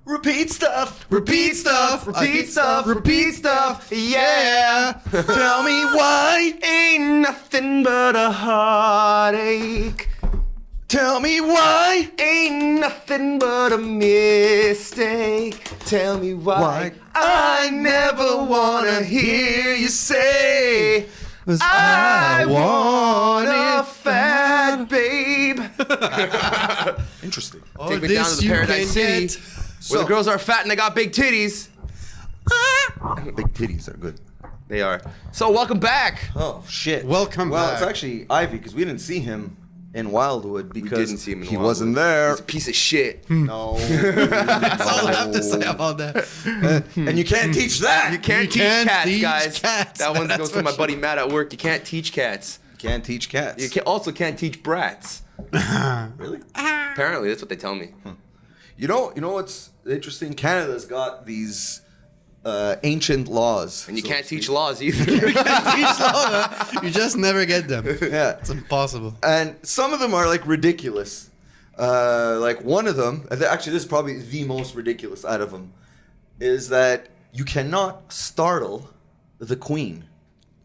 Repeat stuff. Repeat stuff. Repeat stuff. Repeat stuff. Yeah. Tell me why. Ain't nothing but a heartache. Tell me why. Ain't nothing but a mistake. Tell me why. I never wanna hear you say I want a fat babe. Interesting. Take me down to the Paradise City, where the girls are fat and they got big titties. Big titties are good. They are. So welcome back. Oh shit. Welcome Well, back. it's actually Ivy because we didn't see him in Wildwood because didn't see him in he Wildwood. wasn't there. He's a piece of shit. No. That's all I have to say about that. And you can't teach that. You can't teach can't cats, teach guys. cats. That one That's goes for to my sure. buddy Matt at work. You can't teach cats. Can't teach cats. You also can't teach brats. Really? Apparently, that's what they tell me. You know what's interesting? Canada's got these ancient laws. And you so can't to teach speak. laws either. You just never get them. Yeah. It's impossible. And some of them are like ridiculous. Like one of them, actually this is probably the most ridiculous out of them, is that you cannot startle the queen.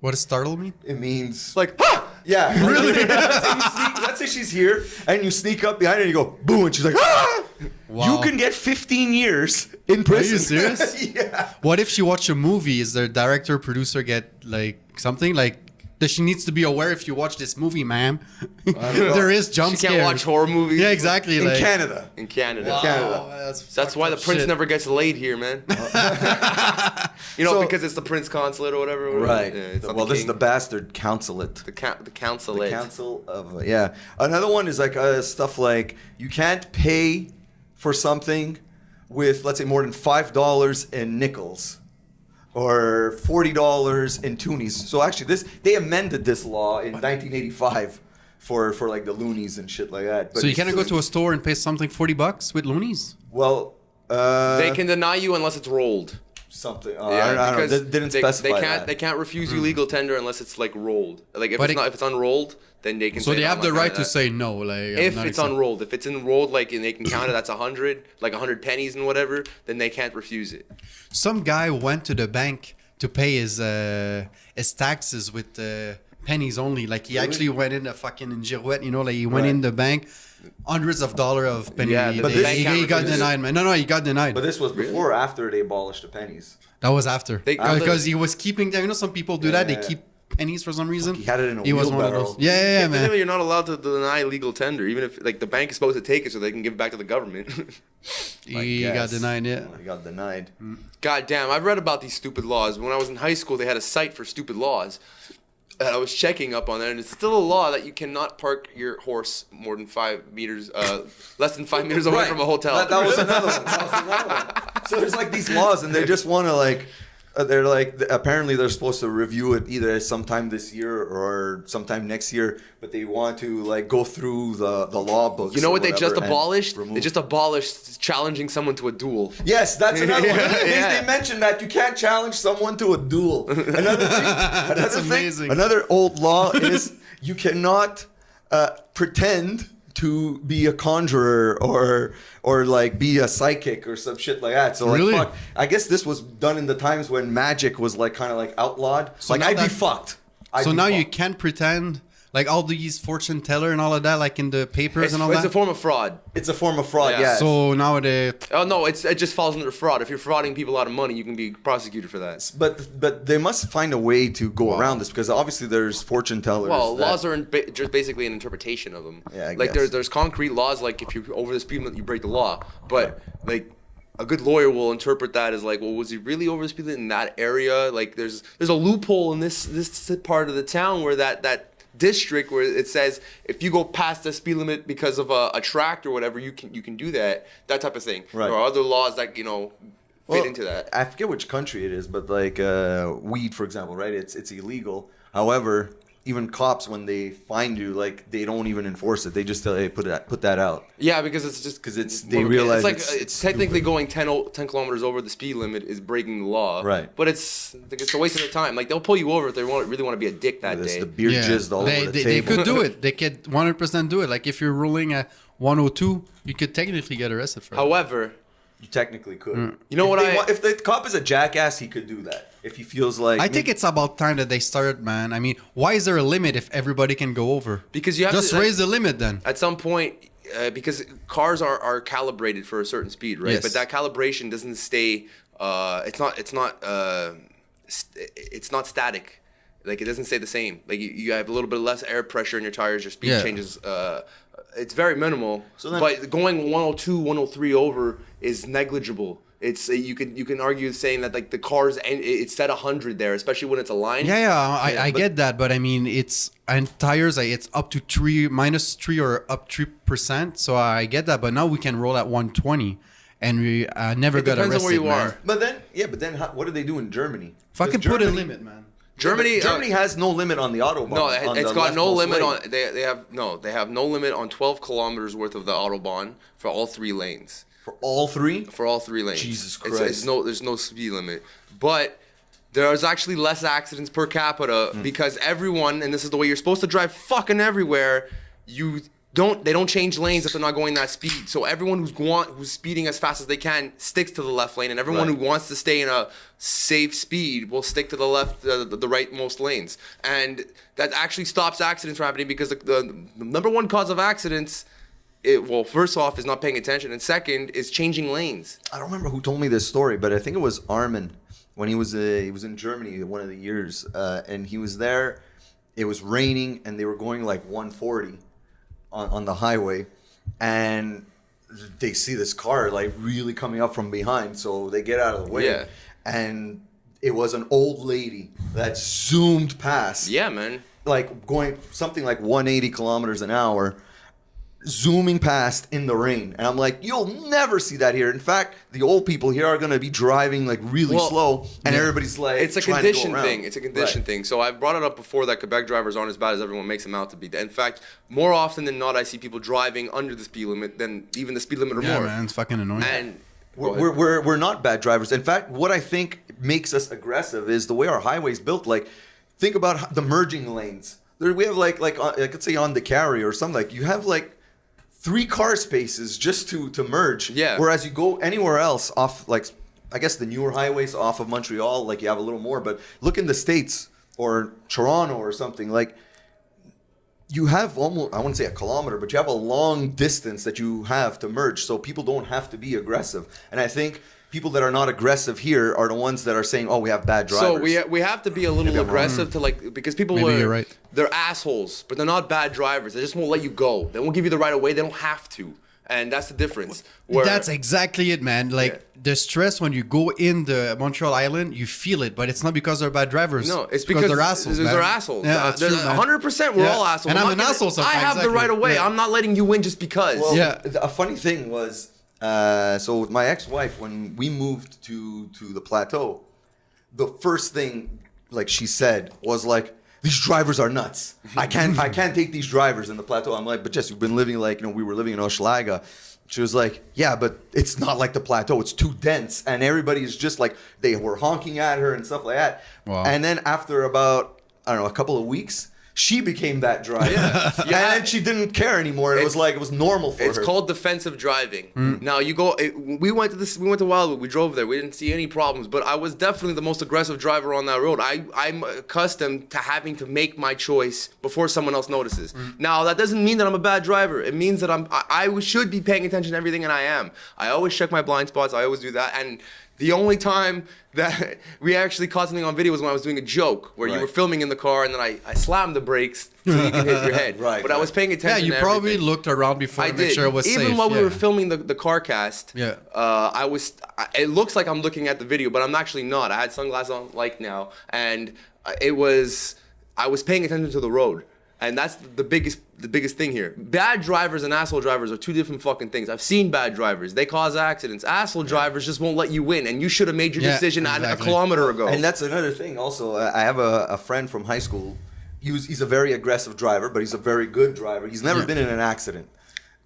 What does startle mean? It means like, ha! yeah, really. Let's say she's here and you sneak up behind her and you go boom and she's like ah! Wow. You can get 15 years in prison. Are you serious? Yeah. What if she watch a movie? Is the director, producer get like something like? That she needs to be aware if you watch this movie, ma'am. know. There is jump She can't scares. watch horror movies. Yeah, exactly. In like, Canada. In Canada. Wow, Canada. That's why the fucked up prince shit. never gets laid here, man. You know, So- because it's the prince consulate or whatever. Right. Yeah, it's not Well, the this is king. the bastard consulate. the consulate. The council of yeah. Another one is like stuff like you can't pay for something with let's say more than $5 in nickels or $40 in toonies. So actually, they amended this law in 1985 for like the loonies and shit like that. But So you cannot go to a store and pay something $40 with loonies? well. They can deny you unless it's rolled. Something. I don't know. because They didn't specify they can't that. they can't refuse you legal tender unless it's like rolled. Like if But if it's unrolled, then they can. So say, they "No, have I'm the not right counting to that." say no. Like If I'm not it's accept- unrolled, if it's enrolled, like and they can count it, that's 100, like 100 pennies and whatever, then they can't refuse it. Some guy went to the bank to pay his taxes with pennies only. Like he actually went in a fucking in Girouette, you know, like he went in the bank, hundreds of dollars of pennies. Yeah, but the bank he can't got refuse it. denied, man. No, he got denied. But this was before or after they abolished the pennies. That was after. Because he was keeping them. You know, some people do that. They Yeah. keep pennies for some reason. He had it in a He was one of wheelbarrow. those. Yeah, man. You're not allowed to deny legal tender, even if like the bank is supposed to take it so they can give it back to the government. He got denied, yeah. He got denied. God damn, I've read about these stupid laws. When I was in high school, they had a site for stupid laws. And I was checking up on that, and it's still a law that you cannot park your horse more than 5 meters, less than 5 meters away Right. from a hotel. That was another one. That was another one. So there's like these laws, and they just want to like. They're like apparently they're supposed to review it either sometime this year or sometime next year, but they want to like go through the law books. You know or what they just whatever and abolished? remove- They just abolished challenging someone to a duel. Yes, that's another one. Yeah. They mentioned that you can't challenge someone to a duel. Another thing. That's amazing. Another old law is you cannot pretend to be a conjurer or like be a psychic or some shit like that. So like Really? fuck. I guess this was done in the times when magic was like kind of like outlawed. So like now I'd be that- fucked. So now you can't pretend like all these fortune teller and all of that, like in the papers It's, and all it's that. a form of fraud. It's a form of fraud. Yeah. Yeah. So now they Oh no, it just falls under fraud. If you're frauding people out of money, you can be prosecuted for that. But they must find a way to go around this because obviously there's fortune tellers. Well, that- laws are just basically an interpretation of them. Yeah, I like guess. there's concrete laws. Like if you're over the speed limit, you break the law. But like a good lawyer will interpret that as like, well, was he really over the speed limit in that area? Like there's a loophole in this part of the town where that district where it says if you go past the speed limit because of a tract or whatever, you can do that type of thing. Right. There are other laws that fit Well, into that. I forget which country it is, but like weed, for example, right? It's illegal. However, even cops, when they find you, like they don't even enforce it. They just tell, hey, put that out. Yeah, because it's just 'Cause they realize it's like it's technically going 10 kilometers over the speed limit is breaking the law. Right. But it's a waste of their time. Like they'll pull you over if they really want to be a dick that There's day. the beer jizzed all over the they table. could do it. They could 100% do it. Like if you're ruling at 102, you could technically get arrested for it. However, you technically could. You know If the cop is a jackass, he could do that. If he feels like... I think it's about time that they start, man. I mean, why is there a limit if everybody can go over? Because you have just to raise the limit then. At some point, because cars are calibrated for a certain speed, right? Yes. But that calibration doesn't stay. It's not static. Like it doesn't stay the same. Like you have a little bit less air pressure in your tires. Your speed changes. It's very minimal. But going 102, 103 over is negligible. It's you can argue saying that like the cars it's set 100 there, especially when it's a line. I get that, but I mean and tires it's up to -3 or up 3%. So I get that, but now we can roll at 120, and we never got arrested. Depends on where you are. But then what do they do in Germany? Fucking put a limit, man. Germany has no limit on the autobahn. No, it's got no limit on. They have no limit on 12 kilometers worth of the autobahn for all 3 lanes. For all 3? For all 3 lanes. Jesus Christ. There's no speed limit. But there's actually less accidents per capita because everyone, and this is the way you're supposed to drive fucking everywhere, they don't change lanes if they're not going that speed. So everyone who's speeding as fast as they can sticks to the left lane, and everyone who wants to stay in a safe speed will stick to the left, the rightmost lanes. And that actually stops accidents from happening because the number one cause of accidents, first off, is not paying attention, and second is changing lanes. I don't remember who told me this story, but I think it was Armin when he was in Germany one of the years, and he was there. It was raining, and they were going like 140 on the highway, and they see this car like really coming up from behind, so they get out of the way, and it was an old lady that zoomed past. Yeah, man. Like going something like 180 kilometers an hour. Zooming past in the rain, and I'm like, you'll never see that here. In fact, the old people here are going to be driving like really slow, and everybody's like, it's a condition thing. It's a condition thing. So I've brought it up before that Quebec drivers aren't as bad as everyone makes them out to be. In fact, more often than not, I see people driving under the speed limit than even the speed limit or more. Yeah, man, it's fucking annoying. And we're not bad drivers. In fact, what I think makes us aggressive is the way our highway's built. Like, think about the merging lanes. We have like I could say on the carry or something, like you have like 3 car spaces just to merge. Yeah. Whereas you go anywhere else off, like, I guess the newer highways off of Montreal, like you have a little more. But look in the States or Toronto or something, like you have almost, I wouldn't say a kilometer, but you have a long distance that you have to merge. So people don't have to be aggressive. And I think people that are not aggressive here are the ones that are saying, "Oh, we have bad drivers." So we have to be a little aggressive to because people you're right. They're assholes, but they're not bad drivers. They just won't let you go. They won't give you the right of way. They don't have to, and that's the difference. That's exactly it, man. Like the stress when you go in the Montreal Island, you feel it, but it's not because they're bad drivers. No, it's because they're assholes. They're assholes. Yeah, that's true, man. 100%. We're all assholes. And I'm an asshole sometimes. I have the right of way. I'm not letting you win just because. Well, a funny thing was. So with my ex-wife, when we moved to the plateau, the first thing like she said was like, "These drivers are nuts. I can't take these drivers in the plateau." I'm like, "But Jess, you've been living like, we were living in Hochelaga." She was like, "Yeah, but it's not like the plateau. It's too dense." And everybody is just like, they were honking at her and stuff like that. Wow. And then after about, I don't know, a couple of weeks, she became that driver. And then she didn't care anymore. It was normal for her. It's called defensive driving. Now we went to Wildwood. We drove there. We didn't see any problems, but I was definitely the most aggressive driver on that road. I'm accustomed to having to make my choice before someone else notices. Now that doesn't mean that I'm a bad driver. It means that I should be paying attention to everything, and I am. I always check my blind spots. I always do that. And the only time that we actually caught something on video was when I was doing a joke where you were filming in the car and then I slammed the brakes so you can hit your head. But I was paying attention. Yeah, you probably looked around before to make sure it was safe. Even while we were filming the car cast, Yeah. It looks like I'm looking at the video, but I'm actually not. I had sunglasses on like now, and I was paying attention to the road. And that's the biggest thing here. Bad drivers and asshole drivers are 2 different fucking things. I've seen bad drivers. They cause accidents. Asshole drivers just won't let you win. And you should have made your decision a kilometer ago. And that's another thing also. I have a friend from high school. He's a very aggressive driver, but he's a very good driver. He's never been in an accident.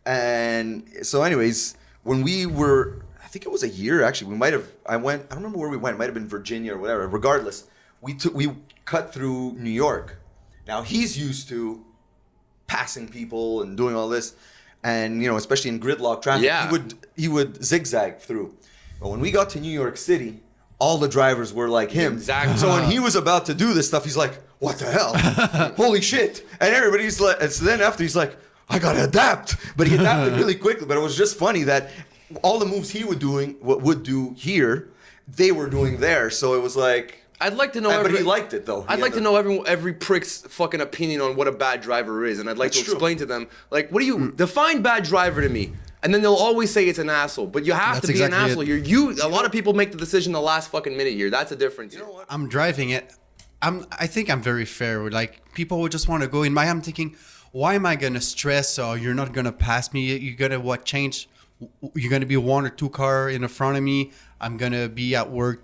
And so anyways, when we were, I think it was a year actually, I don't remember where we went. It might have been Virginia or whatever. Regardless, we cut through New York. Now, he's used to passing people and doing all this. and especially in gridlock traffic, Yeah. he would zigzag through. But when we got to New York City, all the drivers were like him. Exactly. So when he was about to do this stuff, he's like, "What the hell? Holy shit!" And everybody's like, and so then after he's like, "I gotta adapt," but he adapted really quickly. But it was just funny that all the moves he would do here, they were doing there. So it was like. I'd like to know. But he liked it though. I'd like to know every prick's fucking opinion on what a bad driver is, and I'd like to explain to them, like, what do you define bad driver to me? And then they'll always say it's an asshole, but you have to be an asshole. A lot of people make the decision the last fucking minute here. That's a difference. You know what? I'm driving it. I think I'm very fair. Like, people would just want to go in. I'm thinking, why am I gonna stress? Oh, you're not gonna pass me. You're gonna change. You're gonna be 1 or 2 car in front of me. I'm gonna be at work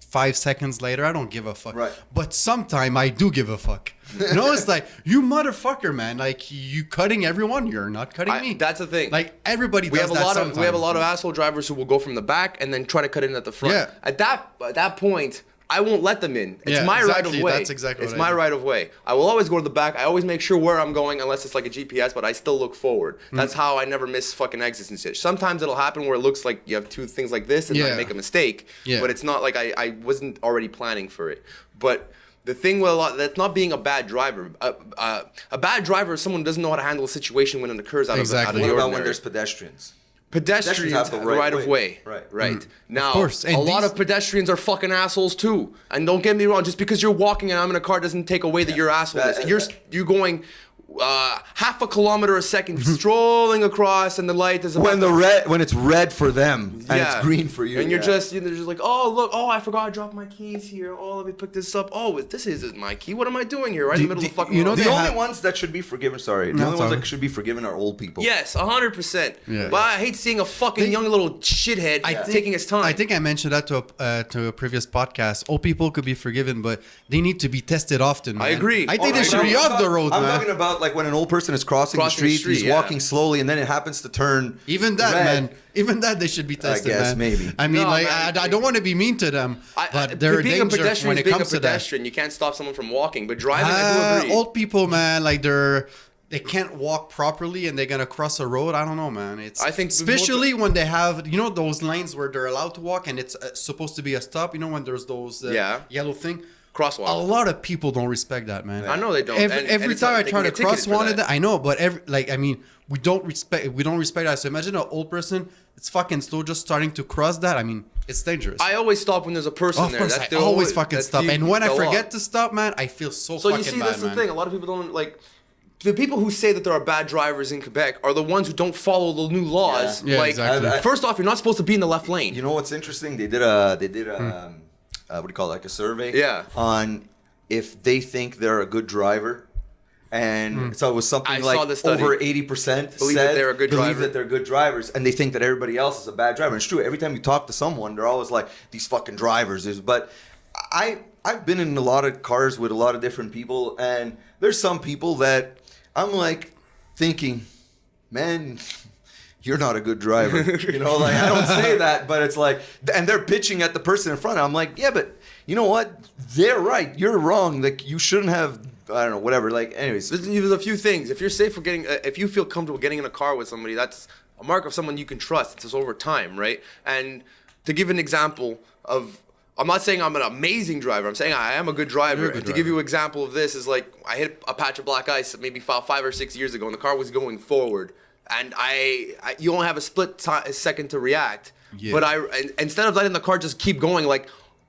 5 seconds later. I don't give a fuck. Right. But sometime I do give a fuck. It's like, you motherfucker, man. Like, you cutting everyone. You're not cutting me. That's the thing. Like, everybody we does have that a lot sometimes. of lot of asshole drivers who will go from the back and then try to cut in at the front. Yeah. At that point, I won't let them in. It's Yeah, my right exactly. of way. That's exactly It's what I my do. right of way. I will always go to the back. I always make sure where I'm going, unless it's like a GPS, but I still look forward. That's how I never miss fucking exits and shit. Sometimes it'll happen where it looks like you have 2 things like this and I Yeah. make a mistake. Yeah. But it's not like I wasn't already planning for it. But the thing with that's not being a bad driver. A bad driver is someone who doesn't know how to handle a situation when it occurs out Exactly. of the What ordinary. about when there's pedestrians? Pedestrians have have the the right right of way. way. Right. Now, Of course. And a lot these- of pedestrians are fucking assholes too. And don't get me wrong, just because you're walking and I'm in a car doesn't take away that you're asshole. You're going half a kilometer a second, strolling across, and the light is about When it's red for them and it's green for you, and you're just like, oh look, oh I forgot I dropped my keys here. Oh, let me pick this up. Oh, this isn't my key. What am I doing here? Right in the middle of the fucking road. the they only have- ones that should be forgiven. Sorry, the No, only it's ones all that should be forgiven are old people. Yes, 100%. Yeah. But I hate seeing a fucking young little shithead taking his time. I think I mentioned that to a previous podcast. Old people could be forgiven, but they need to be tested often. Man. I agree. I think Oh, they should be off the road, I'm man. talking about like when an old person is crossing the street, he's yeah. walking slowly, and then it happens to turn Even that, red. man. Even that, they should be tested, guess, man. maybe. I mean, No, like, man, I don't want to be mean to them, but they're being a dangerous pedestrian when is it being comes a to that. pedestrian. You can't stop someone from walking, but driving, I do agree. Old people, man, like they can't walk properly and they're gonna cross a road. I don't know, man. I think especially when they have those lanes where they're allowed to walk and it's supposed to be a stop. When there's those yellow thing. Crosswalk. A lot of people don't respect that, man. I know they don't. Every it's time not- I they try can to get ticketed cross for one of that. them, I know, but we don't respect that. So imagine an old person, it's fucking slow, just starting to cross that. I mean, it's dangerous. I always stop when there's a person Of there. course, That's I the always only- fucking that's stop. the- And when I the law. forget to stop, man, I feel so So fucking you see, bad, that's the man. thing. A lot of people don't like. The people who say that there are bad drivers in Quebec are the ones who don't follow the new laws. Yeah, like, exactly. first off, you're not supposed to be in the left lane. You know what's interesting? They did a what do you call it? Like a survey. Yeah. On if they think they're a good driver. And so it was something I like saw this study. over 80% Believe that they're a good believe driver. that they're good drivers, and they think that everybody else is a bad driver. And it's true. Every time you talk to someone, they're always like, "These fucking drivers." But I've been in a lot of cars with a lot of different people, and there's some people that I'm like thinking, "Man, you're not a good driver." Like I don't say that, but it's like, and they're bitching at the person in front. I'm like, yeah, but you know what? They're right. You're wrong. Like you shouldn't have. I don't know. Whatever. Like, anyways. There's a few things. If you're safe for if you feel comfortable getting in a car with somebody, that's a mark of someone you can trust. It's just over time, right? And to give an example of, I'm not saying I'm an amazing driver. I'm saying I am a good driver. You're a good And to give you an example of this is like, I hit a patch of black ice maybe 5 or 6 years ago, and the car was going forward, and you only have a split second to react. Yeah. But instead of letting the car just keep going, like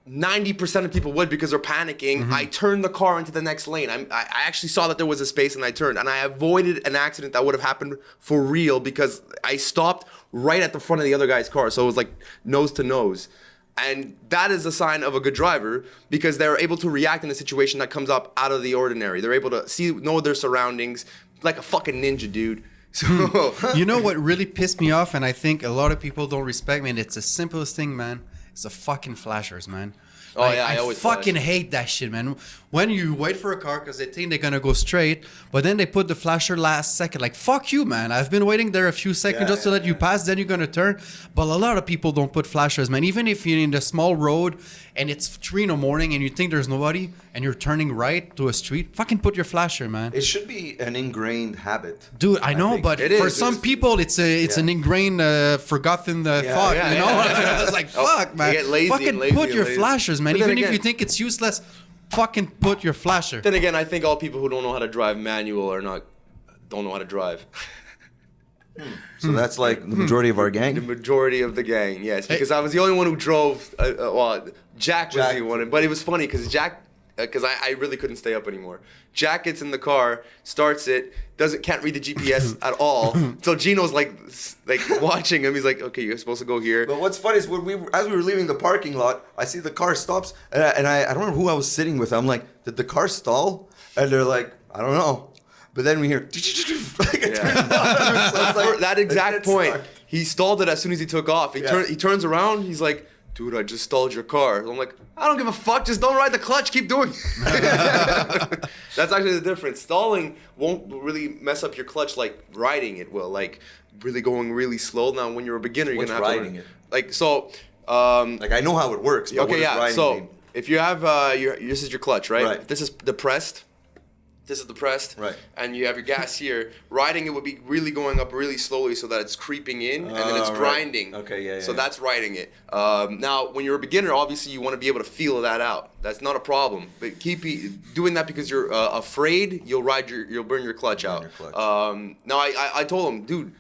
90% of people would because they're panicking. I turned the car into the next lane. I actually saw that there was a space and I turned. And I avoided an accident that would have happened for real because I stopped right at the front of the other guy's car. So it was like nose to nose. And that is a sign of a good driver because they're able to react in a situation that comes up out of the ordinary. They're able to know their surroundings like a fucking ninja, dude. So You know what really pissed me off, and I think a lot of people don't respect me, and it's the simplest thing, man. It's the fucking flashers, man. Oh, yeah, I always fucking flash. hate that shit, man. When you wait for a car because they think they're gonna go straight, but then they put the flasher last second. Like, fuck you, man. I've been waiting there a few seconds just to let you pass, then you're gonna turn. But a lot of people don't put flashers, man. Even if you're in the small road and it's 3 in the morning and you think there's nobody, and you're turning right to a street, fucking put your flasher, man. It should be an ingrained habit. Dude, I know, think. but It for is. some people, it's an ingrained, forgotten fuck, yeah, you know? yeah. It's like, Oh, fuck, man. you get lazy fucking and lazy put and your lazy. flashers, man. But then Even if again- you think it's useless, fucking put your flasher. Then again, I think all people who don't know how to drive manual don't know how to drive. So that's like the majority of our The gang. majority of the gang, yes, because I was the only one who drove. Well, Jack was the one, but it was funny because Jack, because I really couldn't stay up anymore. Jack gets in the car, starts it, can't read the GPS at all. So Gino's like watching him. He's like, okay, you're supposed to go here. But what's funny is as we were leaving the parking lot, I see the car stops, and I don't remember who I was sitting with. I'm like, did the car stall? And they're like, I don't know. But then we hear like a turn. So it's like, That exact it point, stuck. he stalled it as soon as he took off. He turns around. He's like, dude, I just stalled your car. I'm like, I don't give a fuck. Just don't ride the clutch. Keep doing it. That's actually the difference. Stalling won't really mess up your clutch like riding it will. Like really going really slow. Now, when you're a beginner, you're What's gonna have riding to it? Like so. Like I know how it works. But what Okay, does yeah. riding So mean? if you have this is your clutch, right? Right. This is depressed. This is depressed. Right. And you have your gas here. Riding it would be really going up really slowly so that it's creeping in and then it's right. grinding. Okay, yeah, So yeah. that's riding it. Now, when you're a beginner, obviously you want to be able to feel that out. That's not a problem. But keep doing that because you're afraid you'll burn your clutch out. your clutch. Now I told him, dude,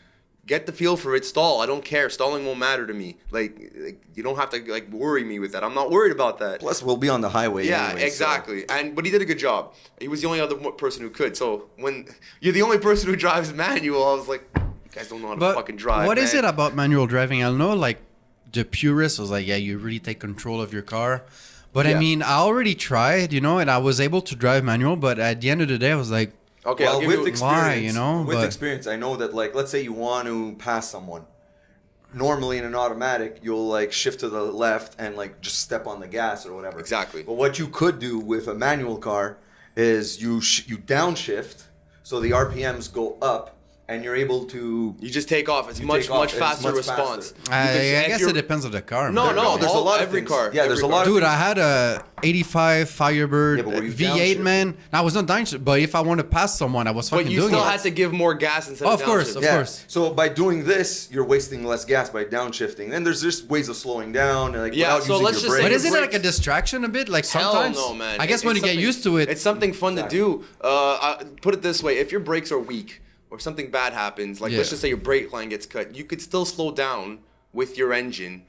get the feel for it. Stall. I don't care. Stalling won't matter to me. Like you don't have to like worry me with that. I'm not worried about that. Plus, we'll be on the highway. Yeah, anyway, exactly. But he did a good job. He was the only other person who could. So when you're the only person who drives manual, I was like, you guys don't know how to fucking drive. What is man. it about manual driving? I know, like, the purist was like, yeah, you really take control of your car. But I Yeah. mean, I already tried, and I was able to drive manual. But at the end of the day, I was like, Okay, Well, I'll give with you. experience, Why, with but- experience, I know that, like, let's say you want to pass someone. Normally in an automatic, you'll like shift to the left and like just step on the gas or whatever. Exactly. But what you could do with a manual car is you downshift, so the RPMs go up, and you're able to. You just take off. It's You much take off, much and it's faster much response. faster. I If guess you're- it depends on the car. No, man. no, there's a lot of every things. car. Yeah, there's every a lot car. of Dude, I had a 85 Firebird Yeah, but were you V8, downshift? man. I was not downshift, but if I want to pass someone, I was fucking But you doing still it. had to give more gas instead Oh, of of course, downshift. of Yeah. course. So by doing this, you're wasting less gas by downshifting. And there's just ways of slowing down, like Yeah, without so using let's your just say But brakes. isn't it like a brakes- distraction a bit? Like Hell sometimes? no, man. I guess It- when it's you get something- used to it. it's something fun Exactly. to do. Put it this way: if your brakes are weak or something bad happens, like Yeah. let's just say your brake line gets cut, you could still slow down with your engine,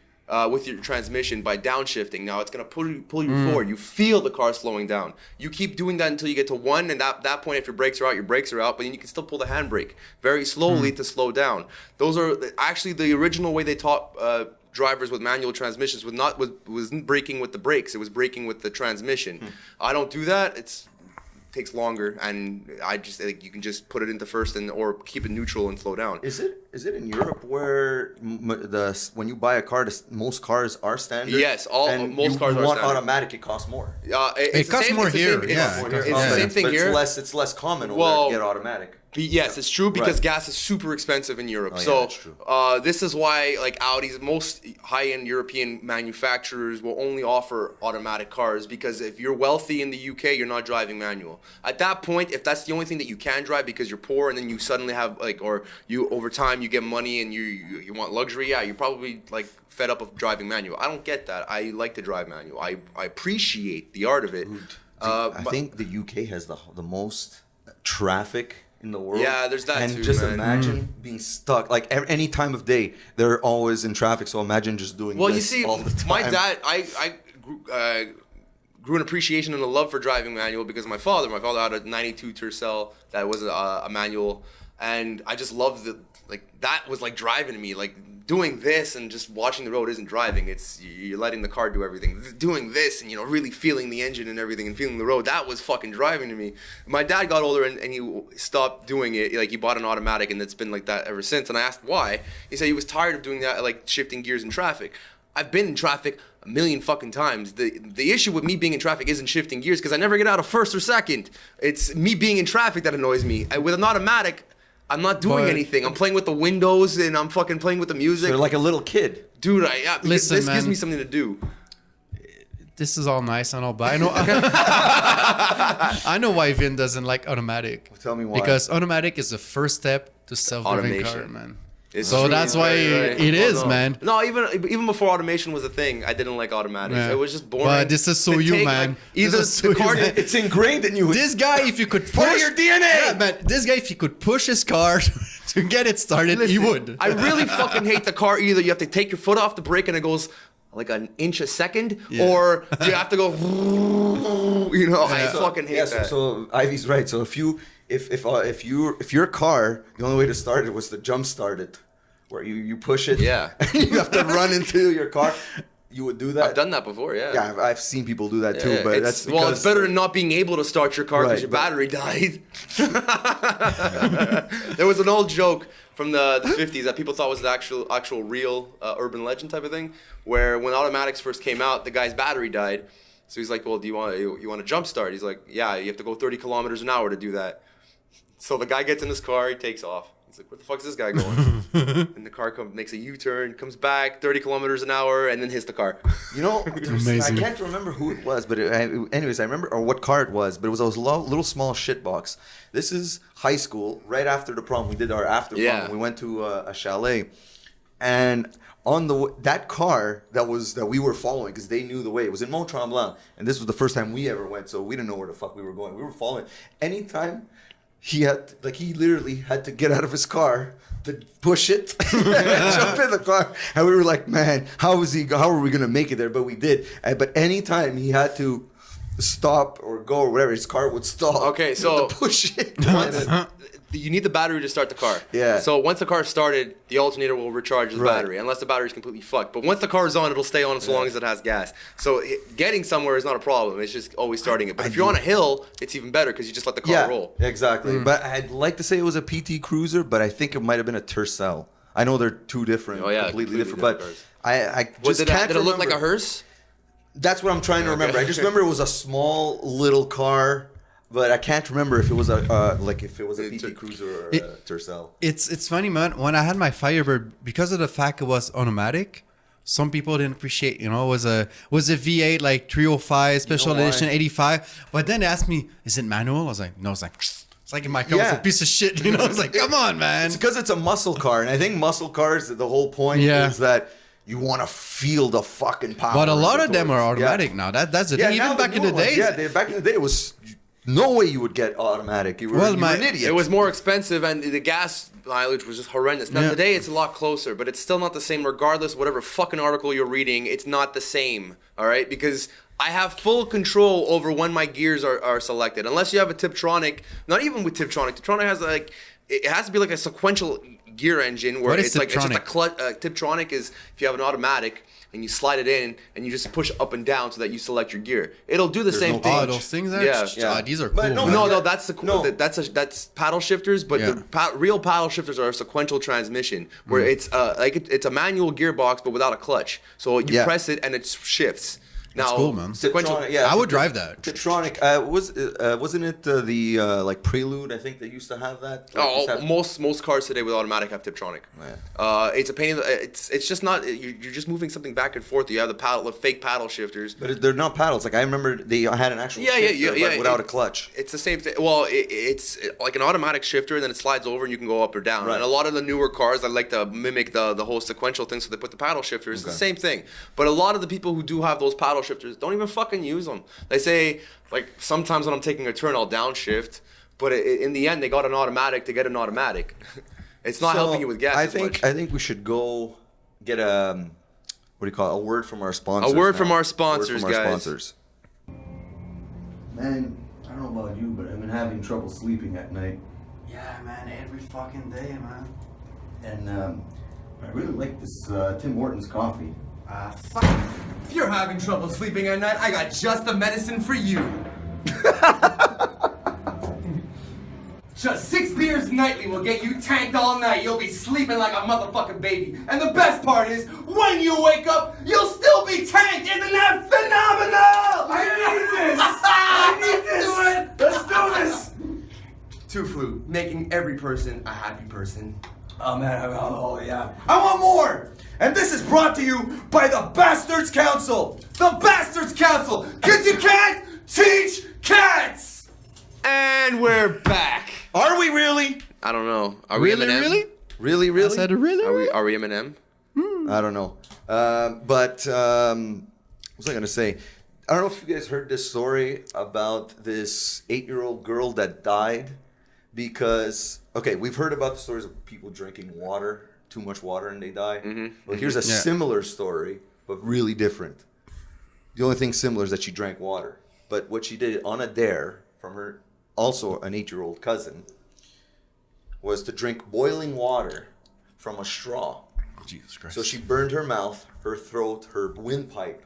with your transmission by downshifting. Now it's gonna pull you forward. You feel the car slowing down. You keep doing that until you get to one, and at that point, if your brakes are out, your brakes are out. But then you can still pull the handbrake very slowly to slow down. Those are actually the original way they taught. Drivers with manual transmissions wasn't braking with the brakes; it was braking with the transmission. I don't do that. Takes longer, and I just think you can just put it into first or keep it neutral and slow down. Is it in Europe where when you buy a car, most cars are standard? Yes, most cars you are want standard. automatic, it costs more. It's the costs same- more it's the here, same- yeah, It's it the costs same more. thing but here. It's less common over Well, there to get automatic. Yes, it's true because Right. gas is super expensive in Europe. Oh, yeah, so that's true. this is why like Audi's most high-end European manufacturers will only offer automatic cars because if you're wealthy in the UK, you're not driving manual. At that point, if that's the only thing that you can drive because you're poor and then you suddenly have or you over time you get money and you want luxury, yeah, you're probably like fed up of driving manual. I don't get that. I like to drive manual. I appreciate the art of it. I think the UK has the most traffic in the world. Yeah, there's that and too, just man. imagine being stuck. Like any time of day, they're always in traffic. So imagine just doing. Well, you this see, all the time. my dad, I grew an appreciation and a love for driving manual because my father had a 92 Tercel that was a manual, and I just loved that was like driving to me, like doing this and just watching the road isn't driving. It's you're letting the car do everything. Doing this and really feeling the engine and everything and feeling the road, that was fucking driving to me. My dad got older and he stopped doing it. Like he bought an automatic and it's been like that ever since. And I asked why. He said he was tired of doing that, like shifting gears in traffic. I've been in traffic a million fucking times. The issue with me being in traffic isn't shifting gears because I never get out of first or second. It's me being in traffic that annoys me. With an automatic, I'm not doing But- anything. I'm playing with the windows and I'm fucking playing with the music. They're like a little kid. Dude, Listen, this gives man. me something to do. this is all nice and all, but I know I know why Vin doesn't like automatic. Tell me why. Because automatic is the first step to self-driving car, Automation. man. It's So true, that's why right. it is, no. man. No, even before automation was a thing, I didn't like automatics. Yeah. It was just boring. But this is so To you, take, man. like, either This is so the car, you, man. It's ingrained in you. This guy, if you could push Part of your DNA. Yeah, man. This guy, if he could push his car to get it started, he would. I really fucking hate the car. Either you have to take your foot off the brake and it goes like an inch a second, Yeah. or you have to go. You know, I Yeah. fucking hate that. So Ivy's right. So if your car, the only way to start it was to jump start it, where you push it. Yeah. You have to run into your car. You would do that. I've done that before. Yeah. Yeah, I've seen people do that too. Yeah, But it's, that's because, well, it's better than not being able to start your car because Right, your but- battery died. There was an old joke from the 50s that people thought was the actual real urban legend type of thing, where when automatics first came out, the guy's battery died. So he's like, "Well, do you want a jump start?" He's like, "Yeah, you have to go 30 kilometers an hour to do that." So the guy gets in his car, he takes off. He's like, "Where the fuck is this guy going?" And the car makes a U-turn, comes back 30 kilometers an hour, and then hits the car. You know, Amazing. I can't remember who it was, but anyways, I remember or what car it was, but it was those little small shit box. This is high school, right after the prom. We did our after prom. Yeah. We went to a chalet, and on that car that we were following because they knew the way. It was in Mont Tremblant, and this was the first time we ever went, so we didn't know where the fuck we were going. We were following. Anytime he literally had to get out of his car to push it and jump in the car, and we were like, man, how are we gonna make it there? But we did. But anytime he had to stop or go or whatever, his car would stop. Okay, He had so- to push it. You need the battery to start the car. Yeah. So once the car started, the alternator will recharge the Right. battery, unless the battery's completely fucked. But once the car is on, it'll stay on so long as it has gas. So getting somewhere is not a problem. It's just always starting it. But if you're on a hill, it's even better because you just let the car Yeah, roll. exactly. But I'd like to say it was a PT Cruiser, but I think it might have been a Tercel. I know they're two different, Oh, yeah, completely different. different But cars. I Was just it, can't did it look like a remember. hearse? That's what I'm trying to remember. I just remember it was a small little car, but I can't remember if it was a PT Cruiser or a Tercel. It's funny, man. When I had my Firebird, because of the fact it was automatic, some people didn't appreciate. You know, it was a V8 like 305 special why? edition 85. But then they asked me, "Is it manual?" I was like, "No." It's like in my car, it's Yeah. a piece of shit. You know, it's like, come on, man. It's because it's a muscle car, and I think muscle cars. The whole point Yeah. is that you want to feel the fucking power. But a lot the of them are torque. automatic now. That's the thing. now Even back in newer the ones, days. back in the day, it was no way you would get automatic. You were, Well, you my- were an idiot. It was more expensive, and the gas mileage was just horrendous. Now Yeah. today it's a lot closer, but it's still not the same. Regardless, whatever fucking article you're reading, it's not the same. All right, because I have full control over when my gears are selected. Unless you have a Tiptronic, not even with Tiptronic. Tiptronic has it has to be like a sequential gear engine where What is it's like it's just a Tiptronic? clutch. Tiptronic is if you have an automatic and you slide it in and you just push up and down so that you select your gear. It'll do the same no thing. Oh, those things there? Yeah. Ah, these are But cool. no, man. No, that's No. that's paddle shifters, but Yeah. the real paddle shifters are a sequential transmission where it's it's a manual gearbox but without a clutch. So you Yeah. press it and it shifts. Now, cool, man. sequential. Tiptronic, yeah. I would drive that. Tiptronic wasn't it like Prelude? I think they used to have that. Oh, Used to have- most cars today with automatic have Tiptronic. It's a pain. It's just not. You're just moving something back and forth. You have the fake paddle shifters. But they're not paddles. Like I remember they had an actual shifter, but without a clutch. It's the same thing. Well, it's like an automatic shifter, and then it slides over, and you can go up or down. Right. And a lot of the newer cars, I like to mimic the whole sequential thing, so they put the paddle shifters. It's the same thing. But a lot of the people who do have those paddle shifters don't even fucking use them. They say, like, sometimes when I'm taking a turn, I'll downshift. But in the end, they got an automatic to get an automatic. It's not So, helping you with gas. I as think much. I think we should go get a what do you call it? A word from our sponsors. A word now. from our A sponsors, word from our guys. sponsors. Man, I don't know about you, but I've been having trouble sleeping at night, Yeah, man, every fucking day, man. and I really like this Tim Hortons coffee. Fuck. If you're having trouble sleeping at night, I got just the medicine for you. Just 6 beers nightly will get you tanked all night. You'll be sleeping like a motherfucking baby. And the best part is, when you wake up, you'll still be tanked. Isn't that phenomenal? I need this. Let's do this. Two Flute, making every person a happy person. Oh man, oh yeah. I want more! And this is brought to you by the Bastards Council! The Bastards Council! Cause you can't teach cats! And we're back. Are we really? I don't know. Are we Really, Eminem? really? Really, really? I said really? Are we Eminem? I don't know. What was I gonna say? I don't know if you guys heard this story about this 8-year-old girl that died because, okay, we've heard about the stories of people drinking water, too much water, and they die. Mm-hmm. Well, here's a similar story, but really different. The only thing similar is that she drank water. But what she did on a dare from her, also an 8-year-old cousin, was to drink boiling water from a straw. Jesus Christ. So she burned her mouth, her throat, her windpipe.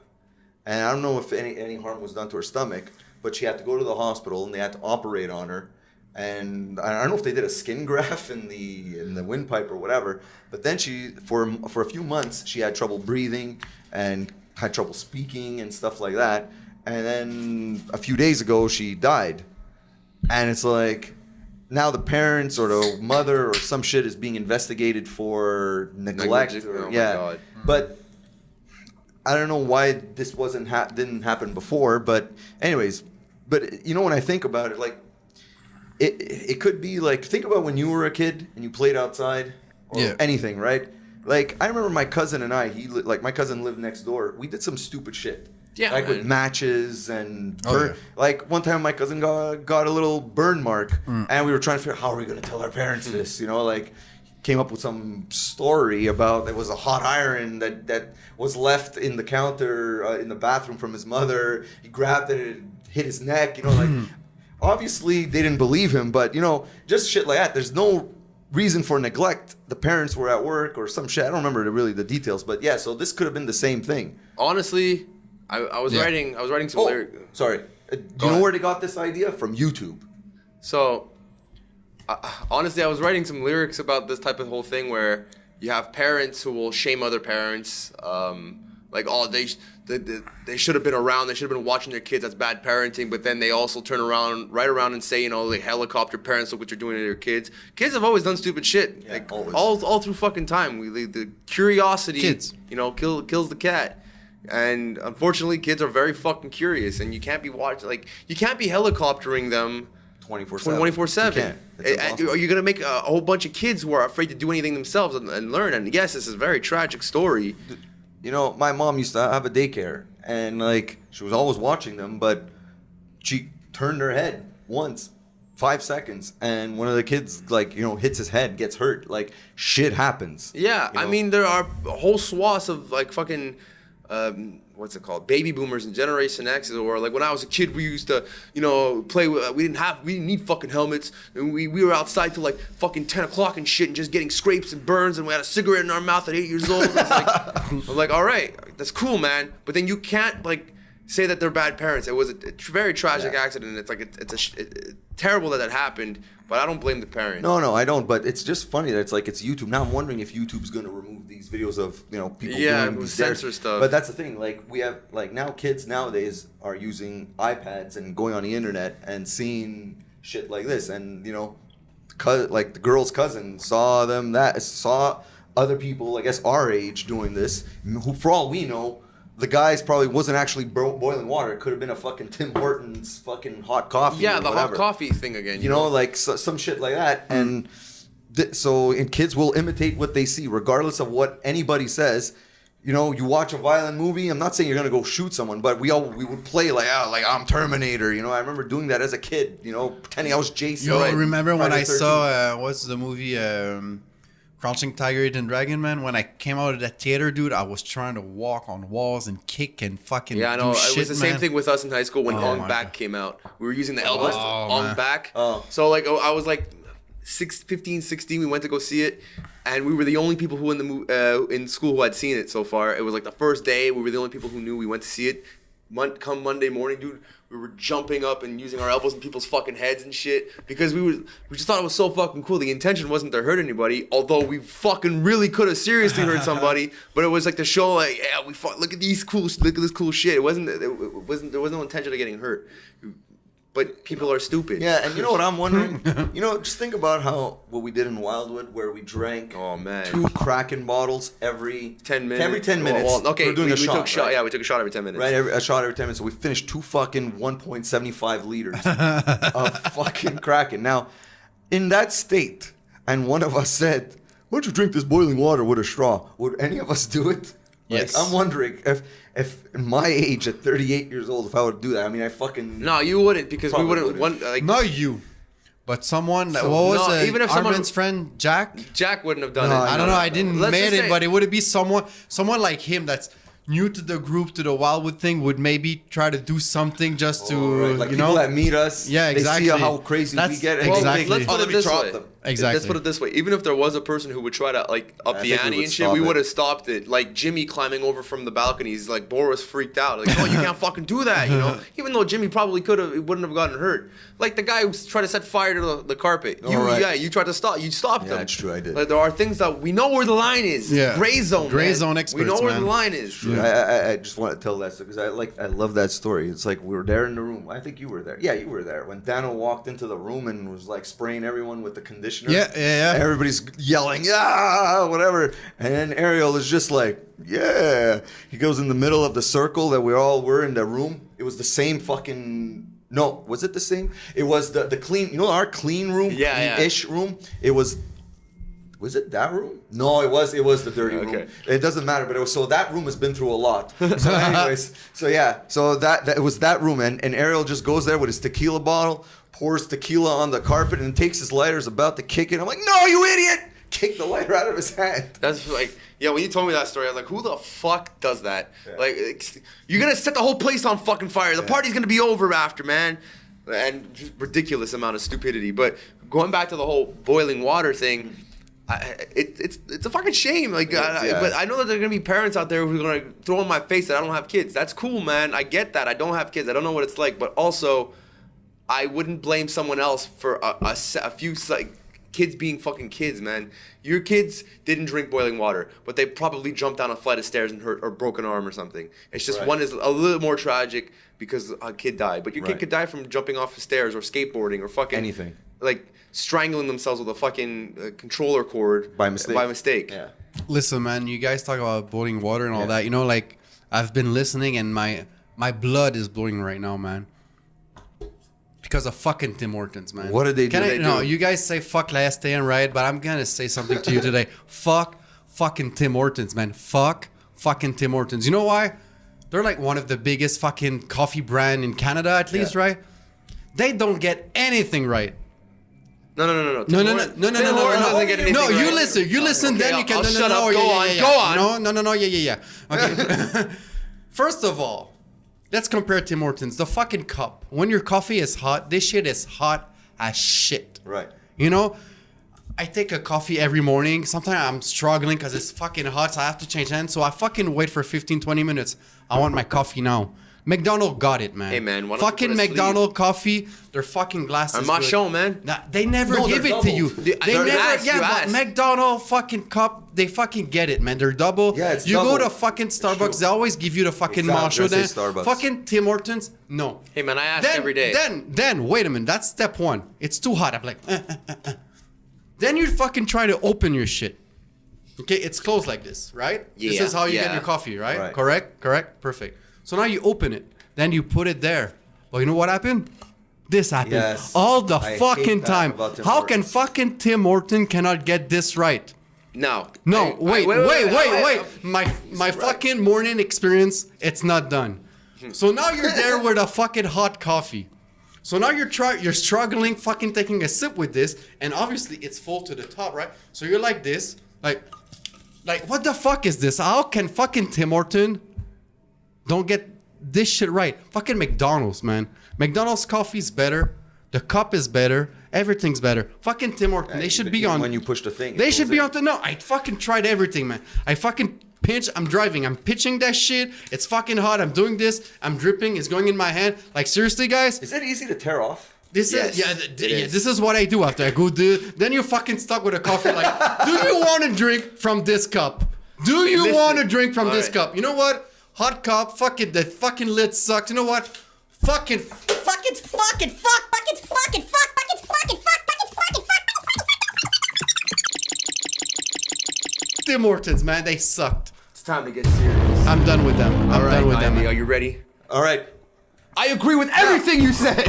And I don't know if any harm was done to her stomach, but she had to go to the hospital and they had to operate on her. And I don't know if they did a skin graft in the windpipe or whatever. But then she, for a few months, she had trouble breathing and had trouble speaking and stuff like that. And then a few days ago, she died. And it's like, now the parents or the mother or some shit is being investigated for neglect. Oh my yeah, God. But I don't know why this didn't happen before. But anyways, but you know, when I think about it, like it could be like, think about when you were a kid and you played outside or anything, right? Like I remember my cousin and I. My cousin lived next door. We did some stupid shit. Yeah, like man. with matches and Oh, yeah. like one time my cousin got a little burn mark and we were trying to figure out how are we going to tell our parents this, you know, like came up with some story about it was a hot iron that was left in the counter in the bathroom from his mother. He grabbed it, it hit his neck, you know, like obviously they didn't believe him, but you know, just shit like that. There's no reason for neglect. The parents were at work or some shit. I don't remember really the details, but yeah, so this could have been the same thing. Honestly, I was writing some lyrics. Sorry. Do you know where they got this idea? From YouTube. So, honestly, I was writing some lyrics about this type of whole thing where you have parents who will shame other parents, like, oh, they should have been around, they should have been watching their kids, that's bad parenting, but then they also turn right around and say, you know, like, helicopter parents, look what you're doing to your kids. Kids have always done stupid shit, Yeah, like, always. all through fucking time. The curiosity, Kids. you know, kills the cat. And unfortunately, kids are very fucking curious, and you can't be you can't be helicoptering them 24/7. 24/7. It's impossible. Are you going to make a whole bunch of kids who are afraid to do anything themselves and learn? And yes, this is a very tragic story. You know, my mom used to have a daycare, and like she was always watching them, but she turned her head once, 5 seconds, and one of the kids, like, you know, hits his head, gets hurt. Like shit happens. Yeah, you I know? mean, there are whole swaths of like fucking. What's it called? Baby boomers and Generation X, or like when I was a kid, we used to, you know, play. We didn't need fucking helmets, and we were outside till like fucking 10 o'clock and shit, and just getting scrapes and burns, and we had a cigarette in our mouth at 8 years old. It's like, I'm like, all right, that's cool, man, but then you can't like say that they're bad parents. It was a very tragic accident. It's like it's terrible that happened, but I don't blame the parent. No, I don't. But it's just funny that it's like it's YouTube. Now I'm wondering if YouTube's going to remove these videos of, you know, people doing these censor dares. stuff. But that's the thing. Like we have like now kids nowadays are using iPads and going on the internet and seeing shit like this, and you know, like the girl's cousin saw other people, I guess our age, doing this. Who, for all we know, the guy's probably wasn't actually boiling water. It could have been a fucking Tim Hortons fucking hot coffee. Yeah, or the whatever. hot coffee thing again. You know, like some shit like that. And and kids will imitate what they see, regardless of what anybody says. You know, you watch a violent movie. I'm not saying you're gonna go shoot someone, but we would play like I'm Terminator. You know, I remember doing that as a kid. You know, pretending I was Jason. Yo, right? remember when Friday I the 13th. saw what's the movie Crouching Tiger, Hidden Dragon, man? When I came out of that theater, dude, I was trying to walk on walls and kick and fucking Yeah, I know. do It shit, was the same man. thing with us in high school when Oh Ong my Bak God. came out. We were using the Elvis Ong man. Bak. Oh. So like I was like 15, 16. We went to go see it, and we were the only people who in school who had seen it so far. It was like the first day. We were the only people who knew. We went to see it. Come Monday morning, dude, we were jumping up and using our elbows in people's fucking heads and shit because we just thought it was so fucking cool. The intention wasn't to hurt anybody, although we fucking really could have seriously hurt somebody. But it was like to show, like, yeah, look at this cool shit. There was no intention of getting hurt. but people are stupid. Yeah, and you know what I'm wondering? Just think about what we did in Wildwood, where we drank 2 Kraken bottles every 10 minutes. Every 10 minutes. Well, okay, we're doing a shot. Took shot. Right? Yeah, we took a shot every 10 minutes. Right, a shot every 10 minutes. So we finished 2 fucking 1.75 liters of fucking Kraken. Now, in that state, and one of us said, "Why don't you drink this boiling water with a straw?" Would any of us do it? Yes. I'm wondering if in my age at 38 years old, if I would do that. I mean, I fucking... No, you wouldn't, because we Probably wouldn't. Not you, but someone. What was even if someone- Armin's friend Jack? Jack wouldn't have done No, it. I don't know. I didn't Let's made just it, say- but it would be someone like him that's new to the group, to the Wildwood thing, would maybe try to do something just to Right, like people that meet us, Yeah, exactly. they see how crazy That's- we get. And well, they exactly. think, Let's put let it me this drop way. them. Exactly. Let's put it this way. Even if there was a person who would try to up I the think we ante would and shit, stop we it. would have stopped it. Like Jimmy climbing over from the balconies, like Boris freaked out. Like, oh, you can't fucking do that, Even though Jimmy probably could have, it wouldn't have gotten hurt. Like the guy who tried to set fire to the carpet. You tried to stop. You stopped Yeah, him. that's true, I did. Like, there are things that we know where the line is. Yeah. Gray zone. Gray man. zone We experts, know where man. the line is. I just want to tell that story because I love that story. It's like we were there in the room. I think you were there. Yeah, you were there when Dano walked into the room and was like spraying everyone with the conditioner. Yeah. Everybody's yelling, "Yeah!" whatever, and then Ariel is just like, "Yeah." He goes in the middle of the circle that we all were in the room. It was the same fucking. No, was it the same? It was the clean. Our clean room, ish room. It was. Was it that room? No, it was the dirty room. It doesn't matter, but it was that room has been through a lot. So anyways, so that it was that room, and Ariel just goes there with his tequila bottle, pours tequila on the carpet, and takes his lighter, is about to kick it. I'm like, "No, you idiot!" Kick the lighter out of his hand. That's like, when you told me that story, I was like, who the fuck does that? Yeah. Like, you're gonna set the whole place on fucking fire. The party's gonna be over after, man. And just ridiculous amount of stupidity. But going back to the whole boiling water thing, it's a fucking shame. Like, but I know that there are gonna be parents out there who are gonna throw in my face that I don't have kids. That's cool, man. I get that. I don't have kids. I don't know what it's like. But also, I wouldn't blame someone else for a few kids being fucking kids, man. Your kids didn't drink boiling water, but they probably jumped down a flight of stairs and hurt or broke an arm or something. It's just one is a little more tragic because a kid died, but your kid could die from jumping off the stairs or skateboarding or fucking anything, like strangling themselves with a fucking controller cord by mistake. Yeah. Listen, man, you guys talk about boiling water and all that. Like I've been listening and my blood is boiling right now, man. Because of fucking Tim Hortons, man. What did they do? No, you guys say fuck last day and right, but I'm gonna say something to you today. Fuck fucking Tim Hortons, man. Fuck fucking Tim Hortons. You know why? They're like one of the biggest fucking coffee brand in Canada, at least, right? They don't get anything right. No. No. Tim Hortons doesn't get anything No, you right. listen. You listen, Okay, then you can. I'll No, shut no, up. Go on. No. Yeah. Okay. First of all, let's compare Tim Hortons. The fucking cup. When your coffee is hot, this shit is hot as shit. Right. I take a coffee every morning. Sometimes I'm struggling because it's fucking hot, so I have to change hands. So I fucking wait for 15, 20 minutes. I want my coffee now. McDonald's got it, man. Hey, man, why don't you fucking put a McDonald's coffee, their fucking glasses. I'm not showing, man. Nah, they never give it to you. They They're never. ass, you But ass. McDonald's fucking cup, they fucking get it, man. They're double. Yeah, it's you double. go to fucking Starbucks, they always give you the fucking Exactly, marshal I say there. Starbucks. Fucking Tim Hortons, no. Hey, man, I ask every day. Then wait a minute. That's step one. It's too hot. I'm like, Then you fucking try to open your shit. Okay, it's closed like this, right? This is how you get your coffee, right? Correct. Perfect. So now you open it. Then you put it there. Well, you know what happened? This happened all the fucking time. How can fucking Tim Horton cannot get this right? No. Wait. My fucking morning experience, it's not done. So now you're there with a fucking hot coffee. So now you're struggling fucking taking a sip with this, and obviously it's full to the top, right? So you're like this, like what the fuck is this? How can fucking Tim Horton don't get this shit right? Fucking McDonald's, man. McDonald's coffee's better. The cup is better. Everything's better. Fucking Tim Horton. They should be on. When you push the thing. They should be on. No, I fucking tried everything, man. I fucking pinch. I'm driving. I'm pitching that shit. It's fucking hot. I'm doing this. I'm dripping. It's going in my hand. Like, seriously, guys? Is that easy to tear off? This is what I do after I go do. Then you're fucking stuck with a coffee. Like, do you want to drink from this cup? Do you want to drink from this cup? You know what? Hot cup. Fuck it. The fucking lid sucks. You know what? Fucking fuck. Tim Hortons, man, they sucked. It's time to get serious. I'm done with them. I'm done with them. Ivy, Man. are you ready? All right. I agree with everything you said.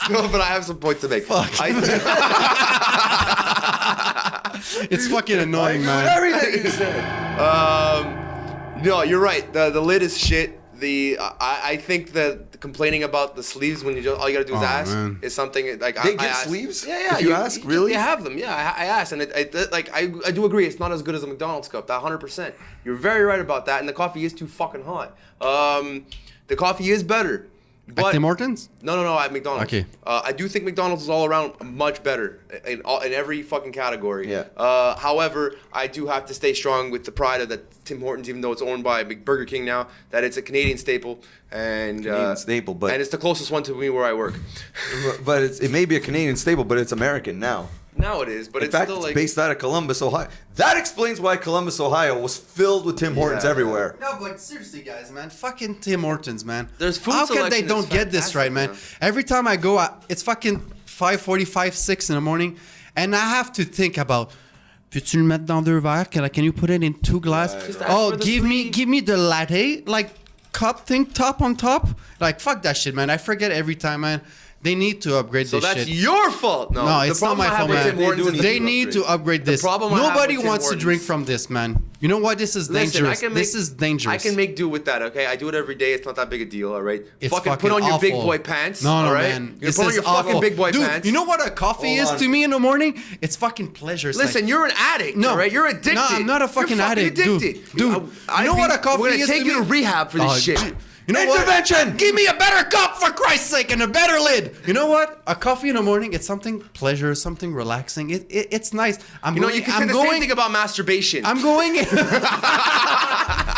No, but I have some points to make. Fuck. It's fucking annoying, man. Everything you said. No, you're right. The lid is shit. I think that complaining about the sleeves when all you gotta do is ask man. is something like They I get asked. sleeves? Yeah. If you ask, really? You have them. Yeah, I asked, and I do agree. It's not as good as a McDonald's cup. That 100%. You're very right about that, and the coffee is too fucking hot. The coffee is better. But At Tim Hortons? No, at McDonald's. Okay. I do think McDonald's is all around much better in every fucking category. Yeah. However, I do have to stay strong with the pride of that Tim Hortons, even though it's owned by Burger King now, that it's a Canadian staple and Canadian staple, but and it's the closest one to me where I work. but it may be a Canadian staple, but it's American now. Now it is, but In it's fact, still it's like based out of Columbus, Ohio. That explains why Columbus, Ohio was filled with Tim Hortons Yeah. everywhere. No, but seriously, guys, man, fucking Tim Hortons, man. There's food How can they selection don't is get this right, man? fantastic, Every time I go, it's fucking 5:45, 6 in the morning, and I have to think about. Peux-tu le mettre dans 2 verres? Can you put it in 2 glasses? Just ask Oh, for the give sleeve. me the latte, like cup thing, top on top. Like fuck that shit, man. I forget every time, man. They need to upgrade so this that's shit. your fault. No, No, the it's not problem my I have fault, with man. Tim Hortons is They the- need to upgrade this. problem I have Nobody with Tim wants to Hortons- drink from this, man. You know what? This is Listen, dangerous. This is dangerous. I can make do with that, okay? I do it every day. It's not that big a deal, all right? It's fucking put on your awful. big boy pants, No, all right? man. You This put on is your awful. fucking big boy Dude, pants. you know what a coffee Hold is on. to me in the morning? It's fucking pleasure. It's Listen, like, you're an addict, No. all right? You're addicted. No, I'm not a fucking addict, dude. addicted. Dude, you know what a coffee We're gonna is take to you to me? rehab for this Oh, shit. You know Intervention! what? Give me a better cup for Christ's sake and a better lid. You know what? A coffee in the morning, it's something pleasure, something relaxing. It's nice. You know, you can say the same thing about masturbation. I'm going.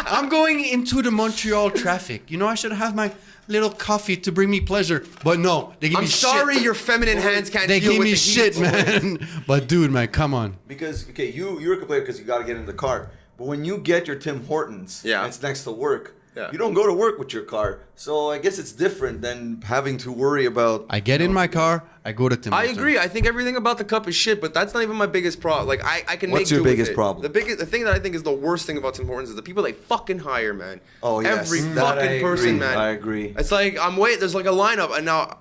I'm going into the Montreal traffic. You know, I should have my little coffee to bring me pleasure, but no, they give I'm me sorry shit. your feminine hands can't They deal give with me the shit, heat. man. But dude, man, come on. Because okay, you're a complainer because you got to get in the car. But when you get your Tim Hortons, Yeah. and it's next to work. Yeah. You don't go to work with your car, so I guess it's different than having to worry about. I get in my car, I go to Tim I Hortons. agree. I think everything about the cup is shit, but that's not even my biggest problem. Like I can What's make your do with biggest it. problem? The thing that I think is the worst thing about Tim Hortons is the people they fucking hire, man. Oh, yes. Every That I fucking person, agree. man. I agree. It's like there's like a lineup, and now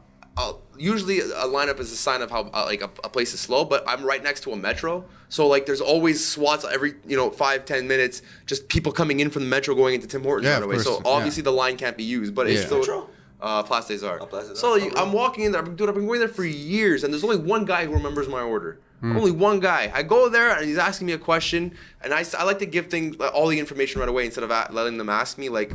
usually a lineup is a sign of how like a place is slow. But I'm right next to a metro, so like there's always swats every 5-10 minutes, just people coming in from the metro going into Tim Hortons Yeah, right of away. So course, obviously the line can't be used, but it's Yeah. still. Metro? Place des Arts. Oh, Place des Arts. So Oh, I'm walking in there. Dude, I've been going there for years, and there's only one guy who remembers my order. Only one guy. I go there, and he's asking me a question, and I like to give all the information right away instead of letting them ask me, like,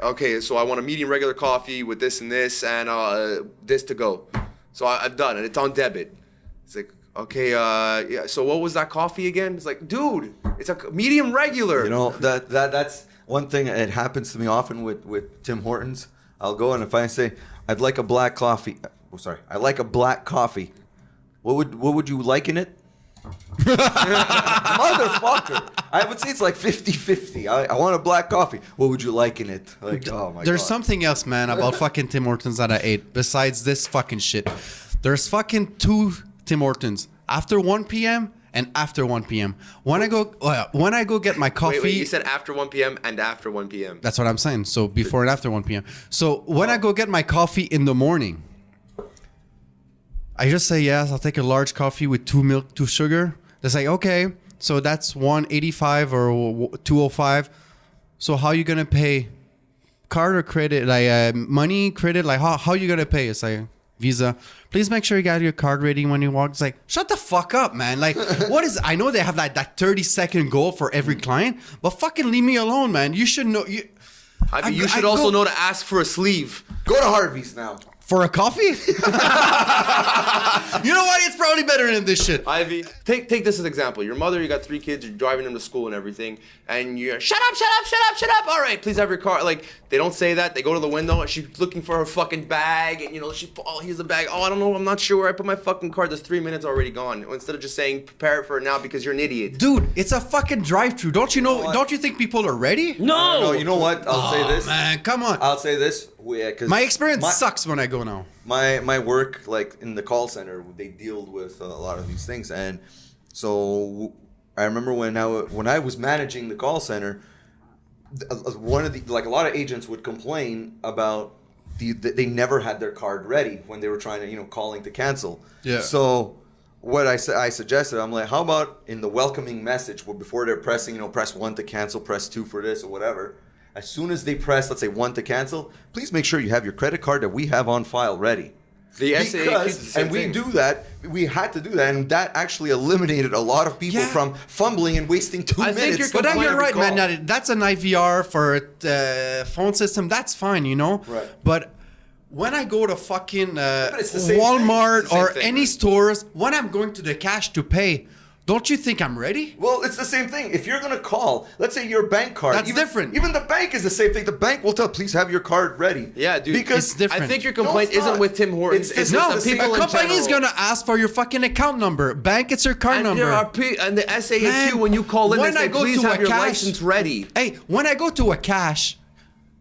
okay, so I want a medium regular coffee with this and this to go. So I've done it. It's on debit. It's like, okay, yeah. So what was that coffee again? It's like, dude, it's a medium regular. You know that's one thing. It happens to me often with Tim Hortons. I'll go and if I say I'd like a black coffee, I like a black coffee. What would you like in it? Motherfucker! I would say it's like 50-50. I want a black coffee. What would you like in it? Like, oh my There's god. something else, man, about fucking Tim Hortons that I ate besides this fucking shit. There's fucking 2 Tim Hortons after 1 p.m. and after 1 p.m. When I go get my coffee. Wait, you said after 1 p.m. and after 1 p.m. That's what I'm saying. So before and after 1 p.m. So when I go get my coffee in the morning, I just say yes. I'll take a large coffee with 2 milk, 2 sugar. They say okay. So that's 185 or 205. So how you gonna pay? Card or credit? Like money, credit? Like how you gonna pay? It's like Visa. Please make sure you got your card ready when you walk. It's like shut the fuck up, man. Like what is? I know they have that 30-second goal for every client, but fucking leave me alone, man. You should know. You should also know to ask for a sleeve. Go to Harvey's now. For a coffee? You know what? It's probably better than this shit. Ivy, take this as an example. Your mother, you got 3 kids, you're driving them to school and everything, and you're shut up. All right, please have your car. Like, they don't say that. They go to the window and she's looking for her fucking bag, and here's the bag. Oh, I don't know. I'm not sure where I put my fucking car. There's 3 minutes already gone. Instead of just saying prepare it for it now because you're an idiot. Dude, it's a fucking drive-thru. Don't you know? Don't you think people are ready? No, you know what? I'll say this. Man, come on. I'll say this. Cause My experience sucks when I go now. My work, like in the call center, they deal with a lot of these things, and so I remember when I was managing the call center, one of the a lot of agents would complain about they never had their card ready when they were trying to calling to cancel. Yeah. So what I suggested, I'm like, how about in the welcoming message, before they're pressing, press 1 to cancel, press 2 for this or whatever. As soon as they press, let's say 1 to cancel, please make sure you have your credit card that we have on file ready. The SAA keeps the same and we thing. do that. We had to do that, and that actually eliminated a lot of people from fumbling and wasting 2 minutes. think you're But then you're right, call. man. That's an IVR for a phone system. That's fine, Right. But when I go to fucking it's the same Walmart thing. or It's the same any thing. stores, when I'm going to the cash to pay, don't you think I'm ready? Well, it's the same thing. If you're going to call, let's say your bank card. That's different. Even the bank is the same thing. The bank will tell, please have your card ready. Yeah, dude. Because It's different. I think your complaint No, it's isn't not. with Tim Hortons. It's It's just- with no, the the people A in company is general. gonna ask for your fucking account number. Bank, it's your card And number. there are and the SAQ, Man, when you call in, when they I say, go please to have a your cash- license ready. Hey, when I go to a cash,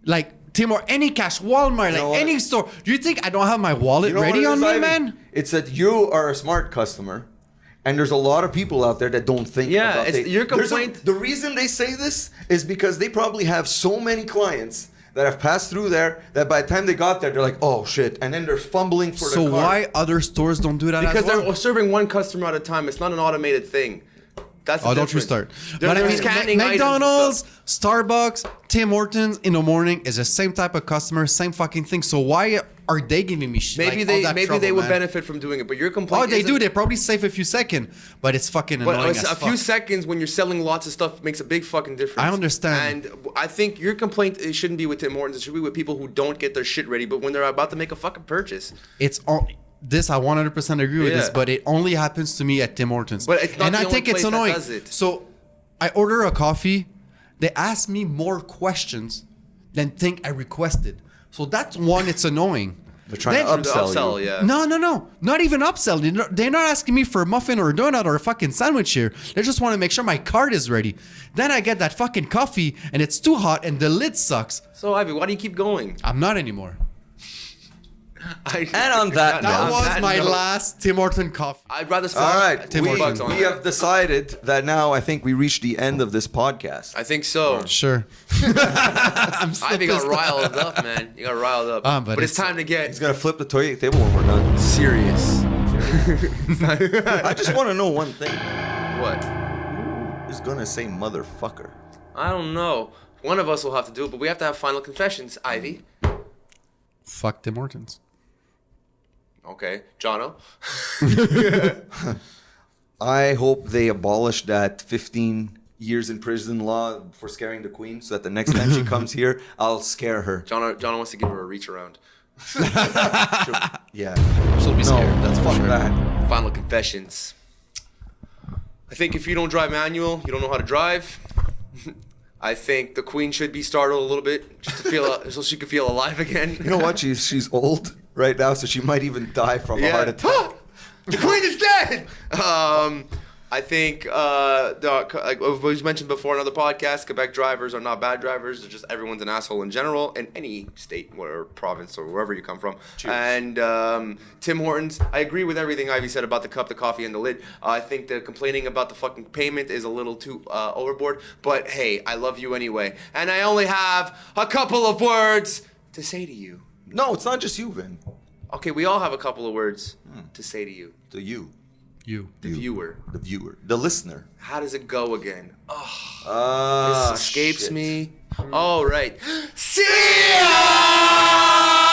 like Tim or any cash, Walmart, know like what? any store, do you think I don't have my wallet You know ready what on it is, me, Ivy? man? It's that you are a smart customer, and there's a lot of people out there that don't think Yeah, about it's- your complaint- The reason they say this is because they probably have so many clients that have passed through there that by the time they got there, they're like, oh shit, and then they're fumbling for So the card. why other stores don't do that Because as well? they're serving one customer at a time. It's not an automated thing. That's the Oh, don't you difference. start. They're, But I they're mean, scanning items and McDonald's, stuff. Starbucks, Tim Hortons in the morning is the same type of customer, same fucking thing. So why are they giving me shit? Maybe like, all that they trouble, would man? benefit from doing it, but your complaint. Oh, they isn't- do. They probably save a few seconds, but it's fucking But annoying as a fuck. few seconds when you're selling lots of stuff makes a big fucking difference. I understand. And I think your complaint, it shouldn't be with Tim Hortons. It should be with people who don't get their shit ready, but when they're about to make a fucking purchase. It's all this. I 100% agree with Yeah. this, but it only happens to me at Tim Hortons. But it's not and the I only think it's place that annoying. does it. So I order a coffee. They ask me more questions than think I requested. So that's one. It's annoying. They're trying to The upsell, upsell, you. yeah. No. Not even upsell. They're not asking me for a muffin or a donut or a fucking sandwich here. They just want to make sure my card is ready. Then I get that fucking coffee and it's too hot and the lid sucks. So, Ivy, why do you keep going? I'm not anymore. And on that That note- was my last Tim Horton coffee. I'd rather spend All right, Tim we, Hortons $10 on we it. have decided that now I think we reached the end of this podcast. I think so. Sure. I'm still Ivy got pissed. riled up, man. You got riled up. But but it's it's- time to He's get gonna flip the toilet table when we're done. serious. I just want to know one thing. What? Who's gonna say motherfucker? I don't know. One of us will have to do it, but we have to have final confessions, Ivy. Fuck Tim Hortons. Okay. Jono? I hope they abolish that 15 years in prison law for scaring the queen, so that the next time she comes here, I'll scare her. Jono wants to give her a reach around. Yeah. She'll be No, scared. That's fuck for sure. that. Final confessions. I think if you don't drive manual, you don't know how to drive. I think the queen should be startled a little bit, just to feel so she could feel alive again. You know what? She's old right now, so she might even die from a heart attack. The queen is dead. I think, like was mentioned before in other podcasts, Quebec drivers are not bad drivers. They're just everyone's an asshole in general in any state or province or wherever you come from. Cheers. And Tim Hortons, I agree with everything Ivy said about the cup, the coffee, and the lid. I think the complaining about the fucking payment is a little too overboard. But hey, I love you anyway. And I only have a couple of words to say to you. No, it's not just you, Vin. Okay, we all have a couple of words to say to you, The you. You. the viewer. The viewer. The listener. How does it go again? Oh, this escapes shit. me. Oh, right. See ya!